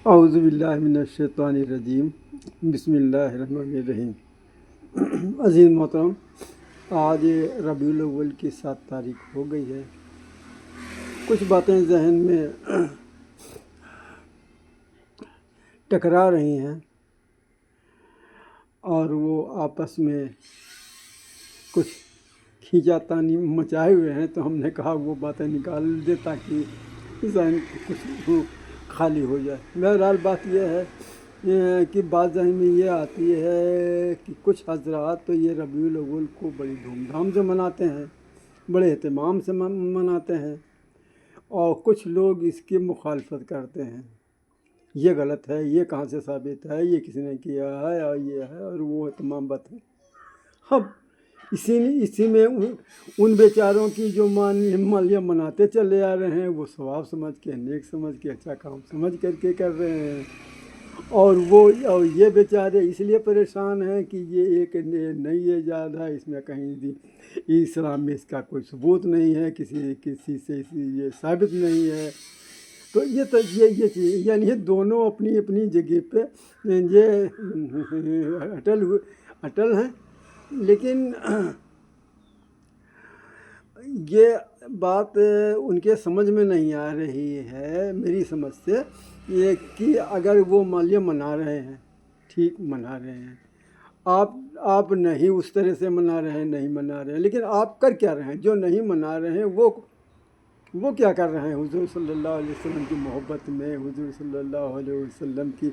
اعوذ باللہ من الشیطان الرجیم، بسم اللہ الرحمن الرحیم۔ عزیز محترم، آج ربیع الاول کی 7 تاریخ ہو گئی ہے۔ کچھ باتیں ذہن میں ٹکرا رہی ہیں اور وہ آپس میں کچھ کھینچاتانی مچائے ہوئے ہیں، تو ہم نے کہا وہ باتیں نکال دے تاکہ ذہن کچھ خالی ہو جائے۔ بہرحال بات یہ ہے کہ بات ذہن میں یہ آتی ہے کہ کچھ حضرات تو یہ ربیع الاول کو بڑی دھوم دھام سے مناتے ہیں، بڑے اہتمام سے مناتے ہیں، اور کچھ لوگ اس کی مخالفت کرتے ہیں۔ یہ غلط ہے، یہ کہاں سے ثابت ہے، یہ کسی نے کیا ہے، اور یہ ہے اور وہ تمام باتیں۔ اب اسی میں ان بیچاروں کی جو مالیہ مناتے چلے آ رہے ہیں، وہ ثواب سمجھ کے، نیک سمجھ کے، اچھا کام سمجھ کر کے کر رہے ہیں، اور یہ بیچارے اس لیے پریشان ہیں کہ یہ ایک نئی ایجاد ہے، اس میں کہیں بھی اسلام میں اس کا کوئی ثبوت نہیں ہے، کسی سے یہ ثابت نہیں ہے۔ تو یہ چیز یعنی یہ دونوں اپنی اپنی جگہ پہ یہ اٹل ہیں، لیکن یہ بات ان کے سمجھ میں نہیں آ رہی ہے میری سمجھ سے، یہ کہ اگر وہ مالیہ منا رہے ہیں، ٹھیک منا رہے ہیں، آپ نہیں اس طرح سے منا رہے ہیں، نہیں منا رہے ہیں، لیکن آپ کر کیا رہے ہیں؟ جو نہیں منا رہے ہیں وہ کیا کر رہے ہیں؟ حضور صلی اللہ علیہ وسلم کی محبت میں، حضور صلی اللہ علیہ وسلم کی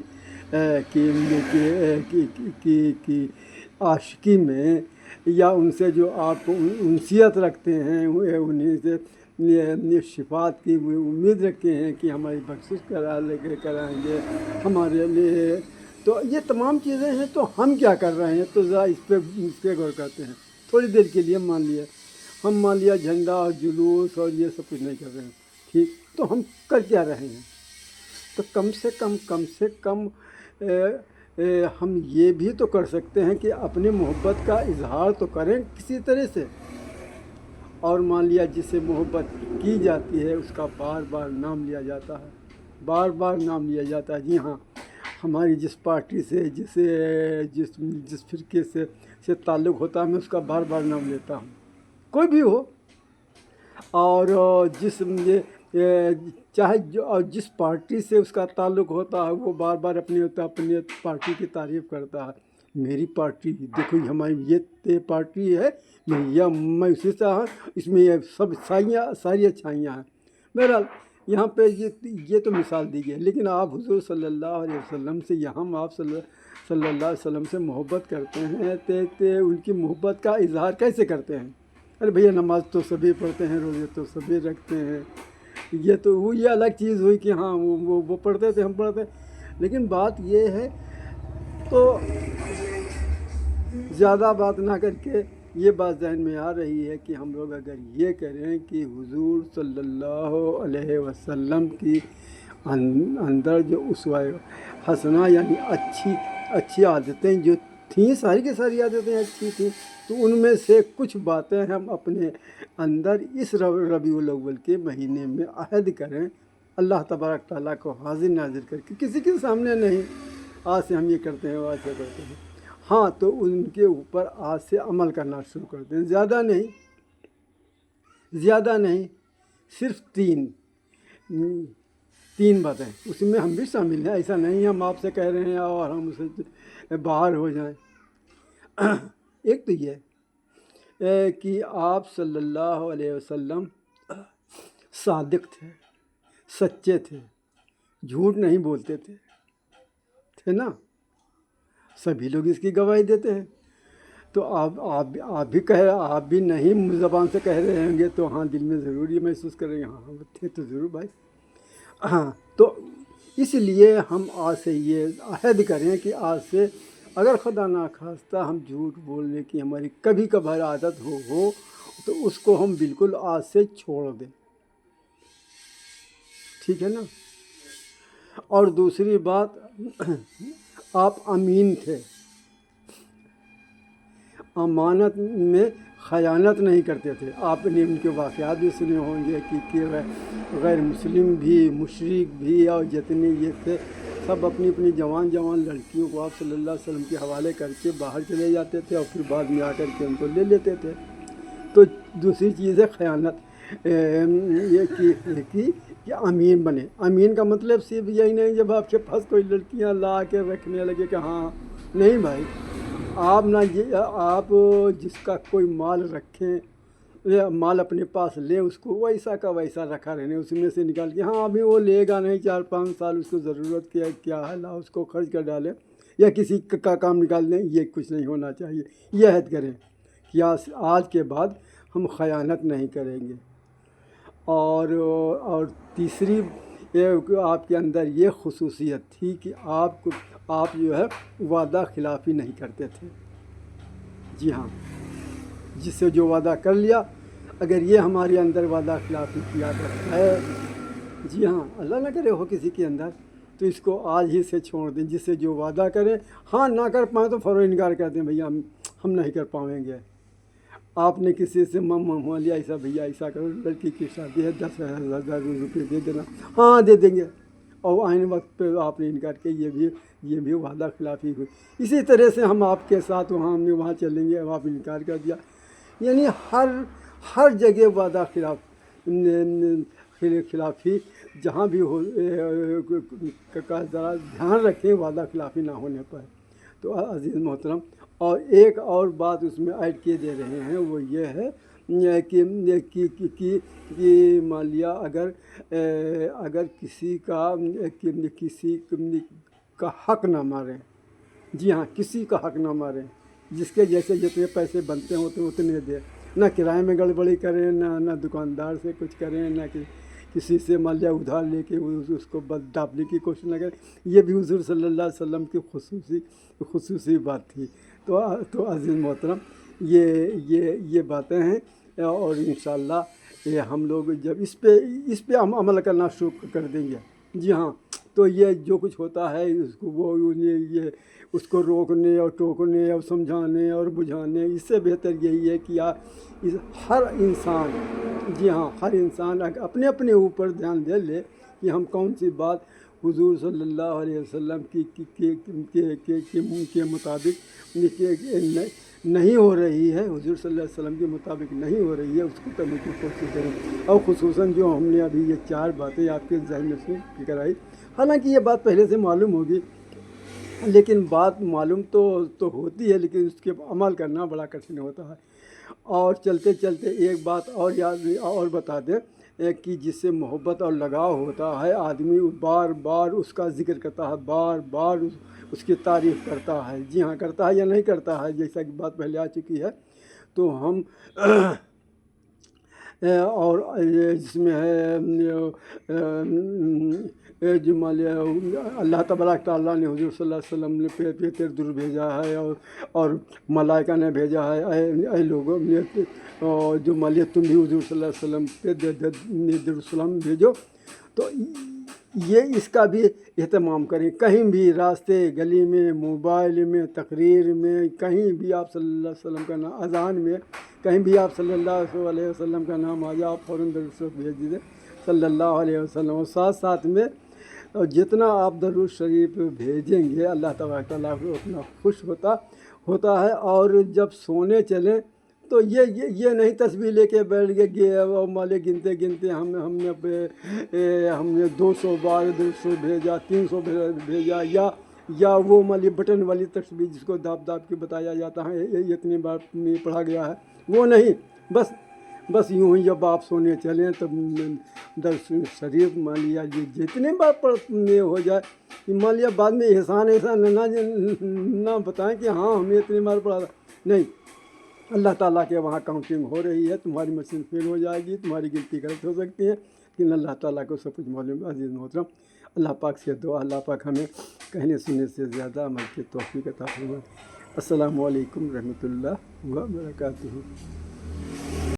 عاشقی میں، یا ان سے جو آپ انسیت رکھتے ہیں، انہیں سے شفاعت کی امید رکھتے ہیں کہ ہماری بخشش کرائیں گے ہمارے لیے۔ تو یہ تمام چیزیں ہیں، تو ہم کیا کر رہے ہیں؟ تو ذرا اس پہ غور کرتے ہیں۔ تھوڑی دیر کے لیے مان لیا جھنڈا اور جلوس اور یہ سب کچھ نہیں کر رہے ہیں، ٹھیک، تو ہم کر کیا رہے ہیں؟ تو کم سے کم ہم یہ بھی تو کر سکتے ہیں کہ اپنی محبت کا اظہار تو کریں کسی طرح سے، اور مان لیا جس سے محبت کی جاتی ہے اس کا بار بار نام لیا جاتا ہے، بار بار نام لیا جاتا ہے۔ جی ہاں، ہماری جس پارٹی سے جس فرقے سے تعلق ہوتا ہے، میں اس کا بار بار نام لیتا ہوں، کوئی بھی ہو، اور چاہے جس پارٹی سے اس کا تعلق ہوتا ہے وہ بار بار اپنی پارٹی کی تعریف کرتا ہے۔ میری پارٹی دیکھو، ہماری یہ پارٹی ہے، میں اسی سے ہوں، اس میں یہ سب ساری اچھائیاں ہیں۔ بہرحال یہاں پہ یہ تو مثال دی گئی ہے، لیکن آپ حضور صلی اللہ علیہ وسلم سے، ہم آپ صلی اللہ علیہ وسلم سے محبت کرتے ہیں، ان کی محبت کا اظہار کیسے کرتے ہیں؟ ارے بھیا، نماز تو سبھی پڑھتے ہیں، روزے تو سبھی رکھتے ہیں، یہ الگ چیز ہوئی کہ ہاں وہ پڑھتے تھے، ہم پڑھتے، لیکن بات یہ ہے، تو زیادہ بات نہ کر کے یہ بات ذہن میں آ رہی ہے کہ ہم لوگ اگر یہ کریں کہ حضور صلی اللہ علیہ وسلم کی اندر جو اسوہ حسنہ یعنی اچھی عادتیں جو تھیں، ساری کی ساری عادتیں اچھی تھیں، تو ان میں سے کچھ باتیں ہم اپنے اندر اس ربیع الاول کے مہینے میں عہد کریں، اللہ تبارک تعالیٰ کو حاضر ناظر کر کے، کسی کے سامنے نہیں، آج سے ہم یہ کرتے ہیں، آج سے کرتے ہیں، ہاں، تو ان کے اوپر آج سے عمل کرنا شروع کرتے ہیں، زیادہ نہیں، صرف تین باتیں، اس میں ہم بھی شامل ہیں، ایسا نہیں ہم آپ سے کہہ رہے ہیں اور ہم اسے باہر ہو جائیں۔ ایک تو یہ کہ آپ صلی اللہ علیہ وسلم صادق تھے، سچے تھے، جھوٹ نہیں بولتے تھے نا، سبھی لوگ اس کی گواہی دیتے ہیں۔ تو آپ بھی نہیں زبان سے کہہ رہے ہوں گے، تو ہاں دل میں ضرور یہ محسوس کریں گے، ہاں تھے تو ضرور بھائی، ہاں۔ تو اس لیے ہم آج سے یہ عہد کریں کہ آج سے اگر خدا نخواستہ ہم جھوٹ بولنے کی ہماری کبھی کبھار عادت ہو تو اس کو ہم بالکل آج سے چھوڑ دیں، ٹھیک ہے نا؟ اور دوسری بات، آپ امین تھے، امانت میں خیانت نہیں کرتے تھے۔ آپ نے ان کے واقعات بھی سنے ہوں گے کہ غیر مسلم بھی، مشرک بھی، اور جتنے یہ تھے سب اپنی اپنی جوان جوان لڑکیوں کو آپ صلی اللہ علیہ وسلم کے حوالے کر کے باہر چلے جاتے تھے اور پھر بعد میں آ کر کے ان کو لے لیتے تھے۔ تو دوسری چیز ہے خیانت، یہ کہ امین بنے۔ امین کا مطلب صرف یہی نہیں جب آپ کے پاس کوئی لڑکیاں لا کے رکھنے لگے کہ ہاں، نہیں بھائی، آپ نہ آپ جس کا کوئی مال رکھیں، مال اپنے پاس لیں، اس کو ویسا کا ویسا رکھا رہنے، اس میں سے نکال کے ہاں ابھی وہ لے گا نہیں، 4-5 سال اس کو ضرورت کیا ہے لا اس کو خرچ کر ڈالیں یا کسی کا کام نکال دیں، یہ کچھ نہیں ہونا چاہیے۔ یہ عہد کریں کہ آج کے بعد ہم خیانت نہیں کریں گے۔ اور تیسری آپ کے اندر یہ خصوصیت تھی کہ آپ جو ہے وعدہ خلافی نہیں کرتے تھے۔ جی ہاں، جس سے جو وعدہ کر لیا، اگر یہ ہمارے اندر وعدہ خلافی کیا کرتا ہے، جی ہاں، اللہ نہ کرے ہو کسی کے اندر، تو اس کو آج ہی سے چھوڑ دیں۔ جس سے جو وعدہ کریں، ہاں نہ کر پائیں تو فوراً انکار کر دیں، بھیا ہم نہیں کر پائیں گے۔ آپ نے کسی سے لیا ایسا، بھیا ایسا کرو، لڑکی کی شادی ہے، 10,000 روپے دے دینا، ہاں دے دیں گے، اور عین وقت پہ آپ نے انکار کیا، یہ بھی وعدہ خلافی ہوئی۔ اسی طرح سے ہم آپ کے ساتھ ہم نے وہاں چلیں گے، آپ انکار کر دیا، یعنی ہر جگہ وعدہ خلافی جہاں بھی ہو کا ذرا دھیان رکھیں وعدہ خلافی نہ ہونے پر۔ تو عزیز محترم، اور ایک اور بات اس میں ایڈ کیے دے رہے ہیں، وہ یہ ہے کہ مان لیا اگر کسی کا حق نہ ماریں، جی ہاں، کسی کا حق نہ ماریں، جس کے جیسے جتنے پیسے بنتے ہوتے اتنے دیں، نہ کرائے میں گڑبڑی کریں، نہ دکاندار سے کچھ کریں، نہ کسی سے مان لیا ادھار لے کے اس کو ڈانپنے کی کوشش نہ کریں۔ یہ بھی حضور صلی اللہ علیہ وسلم کی خصوصی بات تھی۔ تو عزیز محترم، یہ باتیں ہیں، اور انشاءاللہ یہ ہم لوگ جب اس پہ ہم عمل کرنا شروع کر دیں گے، جی ہاں، تو یہ جو کچھ ہوتا ہے اس کو روکنے اور ٹوکنے اور سمجھانے اور بجھانے، اس سے بہتر یہی ہے کہ ہر انسان، جی ہاں، ہر انسان اپنے اپنے اوپر دھیان دے لے کہ ہم کون سی بات حضور صلی اللہ علیہ وسلم کے مطابق نہیں ہو رہی ہے، حضور صلی اللہ علیہ وسلم کے مطابق نہیں ہو رہی ہے، اس کو کرنے کی کوشش کریں۔ اور خصوصاً جو ہم نے ابھی یہ 4 باتیں آپ کے ذہن میں سے فکر آئی، حالانکہ یہ بات پہلے سے معلوم ہوگی، لیکن بات معلوم تو ہوتی ہے، لیکن اس کے عمل کرنا بڑا کٹھن ہوتا ہے۔ اور چلتے چلتے ایک بات اور بتا دیں کہ جس سے محبت اور لگاؤ ہوتا ہے، آدمی بار بار اس کا ذکر کرتا ہے، بار بار اس کی تعریف کرتا ہے، جی ہاں، کرتا ہے یا نہیں کرتا ہے، جیسا کہ بات پہلے آ چکی ہے۔ تو ہم اور جس میں ہے جو مان لیا اللہ تبارک تعالیٰ نے حضور صلی اللہ علیہ وسلم نے پہ درود بھیجا ہے، اور ملائکہ نے بھیجا ہے، اے لوگوں، جو مان لیا تم بھی حضور صلی اللہ علیہ وسلم پہ درود السلام بھیجو۔ تو یہ اس کا بھی اہتمام کریں، کہیں بھی راستے گلی میں، موبائل میں، تقریر میں، کہیں بھی آپ صلی اللہ علیہ وسلم کا نام، اذان میں کہیں بھی آپ صلی اللہ علیہ وسلم کا نام آ جائے، آپ فوراً درود بھیج دیجیے صلی اللہ علیہ وسلم، اور ساتھ میں جتنا آپ درود شریف بھیجیں گے، اللہ تبارک تعالیٰ کو اتنا خوش ہوتا ہے۔ اور جب سونے چلیں تو یہ نہیں تسبیح لے کے بیٹھ گئے اور مالے گنتے ہم نے 200 بار درود بھیجا، 300 بھیجا، یا وہ مالی بٹن والی تسبیح جس کو داب کے بتایا جاتا ہے، یہ اتنی بار پڑھا گیا ہے، وہ نہیں، بس یوں ہی جب آپ سونے چلیں تب درود شریف مان لیا جتنے بار پڑھنے ہو جائے، مان لیا بعد میں احسان نہ بتائیں کہ ہاں ہم نے اتنی بار پڑھا تھا، نہیں، اللہ تعالیٰ کے وہاں کاؤنٹنگ ہو رہی ہے، تمہاری مشین فیل ہو جائے گی، تمہاری گنتی غلط ہو سکتی ہے، لیکن اللہ تعالیٰ کو سب کچھ معلوم ہے۔ عزیز محترم، اللہ پاک سے دعا، اللہ پاک ہمیں کہنے سننے سے زیادہ عمل کی توفیق عطا فرمائے۔ السلام علیکم رحمۃ اللہ وبرکاتہ۔